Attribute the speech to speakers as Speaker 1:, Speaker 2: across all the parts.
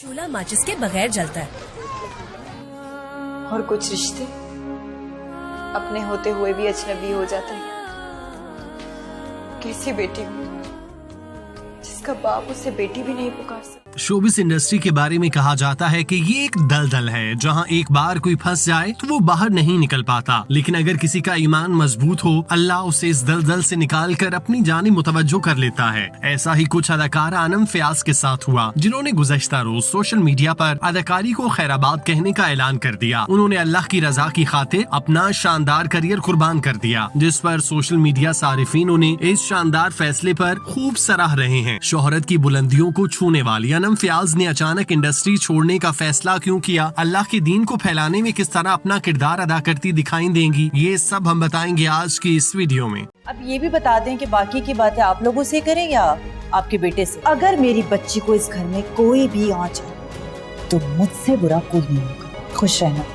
Speaker 1: चूल्हा माचिस के बगैर जलता है।
Speaker 2: और कुछ रिश्ते अपने होते हुए भी अजनबी हो जाते हैं। कैसी बेटी हूँ जिसका बाप उसे बेटी भी नहीं पुकार सकता।
Speaker 3: शोबिस इंडस्ट्री के बारे में कहा जाता है कि ये एक दलदल है जहां एक बार कोई फंस जाए तो वो बाहर नहीं निकल पाता, लेकिन अगर किसी का ईमान मजबूत हो अल्लाह उसे इस दलदल से निकाल कर अपनी जानिब मुतवज्जो कर लेता है। ऐसा ही कुछ अदाकारा अनम फयाज के साथ हुआ, जिन्होंने गुज़श्ता रोज सोशल मीडिया पर अदाकारी को खैराबाद कहने का ऐलान कर दिया। उन्होंने अल्लाह की रजा की खातिर अपना शानदार करियर कुर्बान कर दिया, जिस पर सोशल मीडिया सारिफीन उन्हें इस शानदार फैसले पर खूब सराह रहे हैं। शोहरत की बुलंदियों को छूने वाली अनम फयाज ने अचानक इंडस्ट्री छोड़ने का फैसला क्यों किया, अल्लाह के दीन को फैलाने में किस तरह अपना किरदार अदा करती दिखाई देंगी, ये सब हम बताएंगे आज की इस वीडियो में।
Speaker 4: अब ये भी बता दें कि बाकी की बातें आप लोगों से करें या आपके बेटे से। अगर मेरी बच्ची को इस घर में कोई भी आँच है तो मुझसे बुरा कोई नहीं होगा। खुश रहना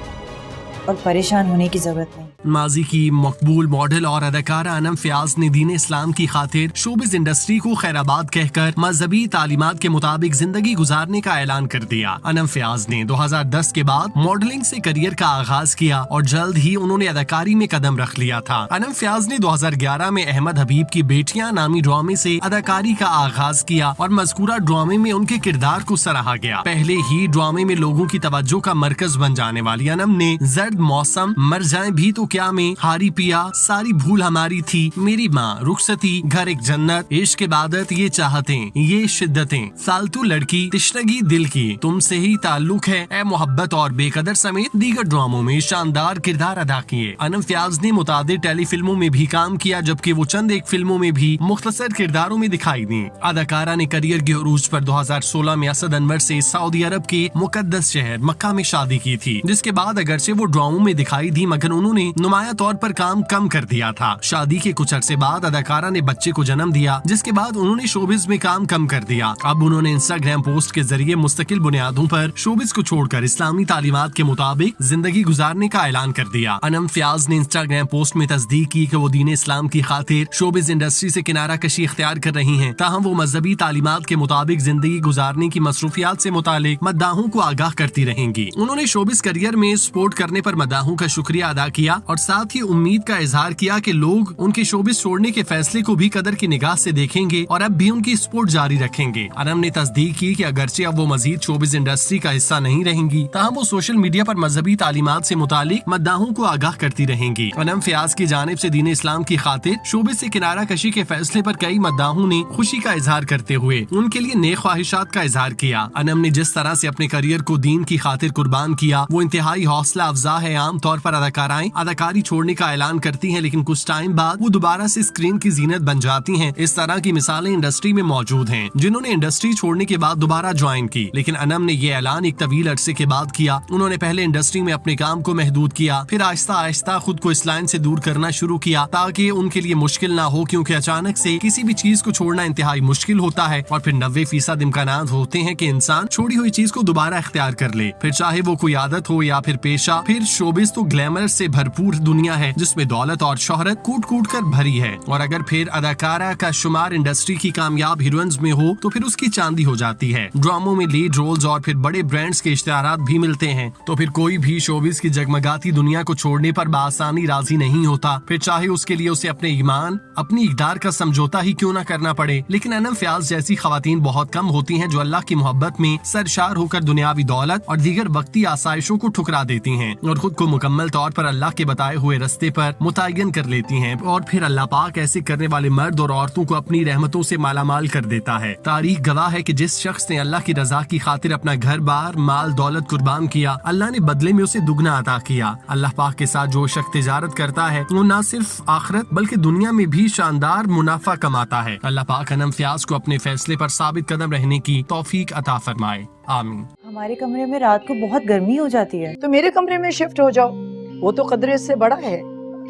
Speaker 4: और परेशान होने की जरूरत नहीं।
Speaker 3: माजी की मकबूल मॉडल और अदाकारा अनम फयाज ने दीन इस्लाम की खातिर शोबिस इंडस्ट्री को खैराबाद कहकर मजहबी तालीमात के मुताबिक जिंदगी गुजारने का ऐलान कर दिया। अनम फयाज ने 2010 के बाद मॉडलिंग से करियर का आगाज किया और जल्द ही उन्होंने अदाकारी में कदम रख लिया था। अनम फयाज ने 2011 में अहमद हबीब की बेटियां नामी ड्रामे से अदाकारी का आगाज किया और मज़कूरा ड्रामे में उनके किरदार को सराहा गया। पहले ही ड्रामे में लोगों की तवज्जो का मरकज बन जाने वाली अनम ने जर्द मौसम, मर जाए भी तो क्या में, हारी पिया, सारी भूल हमारी थी, मेरी माँ, रुखसती, घर एक जन्नत, इश्क इबादत, ये चाहतें, ये शिद्दतें, फालतू लड़की, तिश्नगी दिल की, तुमसे ही ताल्लुक है, ए मोहब्बत और बेकदर समेत दीगर ड्रामों में शानदार किरदार अदा किए। अनम फयाज ने मुतादिद टेली फिल्मों में भी काम किया, जबकि वो चंद एक फिल्मों में भी मुख्तसर किरदारों में दिखाई दी। अदाकारा ने करियर के उरूज पर 2016 में असद अनवर से सऊदी अरब के मुकद्दस शहर मक्का में शादी की थी, जिसके बाद अगरचे वो ड्रामों में दिखाई दी मगर उन्होंने नुमाया तौर पर काम कम कर दिया था। शादी के कुछ अरसे बाद अदाकारा ने बच्चे को जन्म दिया, जिसके बाद उन्होंने शोबिस में काम कम कर दिया। अब उन्होंने इंस्टाग्राम पोस्ट के जरिए मुस्तकिल बुनियादों पर शोबिस को छोड़कर इस्लामी तालीमात के मुताबिक जिंदगी गुजारने का ऐलान कर दिया। अनम फयाज ने इंस्टाग्राम पोस्ट में तस्दीक की कि वो दीन इस्लाम की खातिर शोबिस इंडस्ट्री से किनारा कशी इख्तियार कर रही हैं, ताहम वो मजहबी तालीमात के मुताबिक जिंदगी गुजारने की मसरूफियात से मुतालिक मद्दाहों को आगाह करती रहेंगी। उन्होंने शोबिस करियर में सपोर्ट करने पर मद्दाहों का शुक्रिया अदा किया और साथ ही उम्मीद का इजहार किया कि लोग उनके शोबिस छोड़ने के फैसले को भी कदर की निगाह से देखेंगे और अब भी उनकी सपोर्ट जारी रखेंगे। अनम ने तस्दीक की कि अगरचे अब वो मजीद शोबिस इंडस्ट्री का हिस्सा नहीं रहेंगी, ताहम वो सोशल मीडिया पर मजहबी तालीमात से मुतालिक मद्दाहों को आगाह करती रहेंगी। अनम फयाज की जानिब से दीन इस्लाम की खातिर शोबिस से किनारा कशी के फैसले पर कई मद्दाहों ने खुशी का इजहार करते हुए उनके लिए नेक ख्वाहिशात का इजहार किया। अनम ने जिस तरह से अपने करियर को दीन की खातिर कुर्बान किया वो इंतहाई हौसला अफजा है। आम तौर पर अदाकाराएं अदाकारी छोड़ने का ऐलान करती हैं, लेकिन कुछ टाइम बाद वो दोबारा से स्क्रीन की जीनत बन जाती हैं। इस तरह की मिसालें इंडस्ट्री में मौजूद हैं, जिन्होंने इंडस्ट्री छोड़ने के बाद दोबारा ज्वाइन की, लेकिन अनम ने ये ऐलान एक तवील अरसे के बाद किया। उन्होंने पहले इंडस्ट्री में अपने काम को महदूद किया, फिर आहिस्ता आहिस्ता खुद को इस लाइन से दूर करना शुरू किया ताकि उनके लिए मुश्किल ना हो, क्योंकि अचानक से किसी भी चीज को छोड़ना इंतहाई मुश्किल होता है और फिर 90% इम्कानात होते हैं कि इंसान छोड़ी हुई चीज को दोबारा इख्तियार कर ले, फिर चाहे वो कोई आदत हो या फिर पेशा। फिर शोबिस तो ग्लैमर से भरपूर दुनिया है जिसमें दौलत और शोहरत कूट कूट कर भरी है, और अगर फिर अदाकारा का शुमार इंडस्ट्री की कामयाब हीरोइंस में हो तो फिर उसकी चांदी हो जाती है। ड्रामों में लीड रोल्स और फिर बड़े ब्रांड्स के इश्तिहारात भी मिलते हैं, तो फिर कोई भी शोबिस की जगमगाती दुनिया को छोड़ने पर बआसानी राजी नहीं होता, फिर चाहे उसके लिए उसे अपने ईमान, अपनी इकदार का समझौता ही क्यों न करना पड़े। लेकिन अनम फयाज जैसी खवातीन बहुत कम होती हैं जो अल्लाह की मोहब्बत में सरशार होकर दुनियावी दौलत और दीगर वक्ती आसाइशों को ठुकरा देती हैं और खुद को मुकम्मल तौर पर अल्लाह के बताए हुए रास्ते पर मुतय्यन कर लेती हैं, और फिर अल्लाह पाक ऐसे करने वाले मर्द और औरतों को अपनी रहमतों से मालामाल कर देता है। तारीख गवाह है कि जिस शख्स ने अल्लाह की रजा की खातिर अपना घर बार, माल, दौलत कुर्बान किया, अल्लाह ने बदले में उसे दुगना अता किया। अल्लाह पाक के साथ जो शख्स तिजारत करता है वो न सिर्फ आखिरत बल्कि दुनिया में भी शानदार मुनाफा कमाता है। अल्लाह पाक अनम फयाज को अपने फैसले पर साबित कदम रहने की तौफीक अता फरमाए, आमीन।
Speaker 4: हमारे कमरे में रात को बहुत गर्मी हो जाती है,
Speaker 5: तो मेरे कमरे में शिफ्ट हो जाओ, वो तो कदरे से बड़ा है।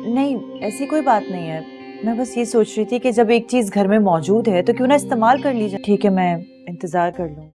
Speaker 4: नहीं ऐसी कोई बात नहीं है, मैं बस ये सोच रही थी कि जब एक चीज घर में मौजूद है तो क्यों ना इस्तेमाल कर ली जाए। ठीक है, मैं इंतजार कर लूँ।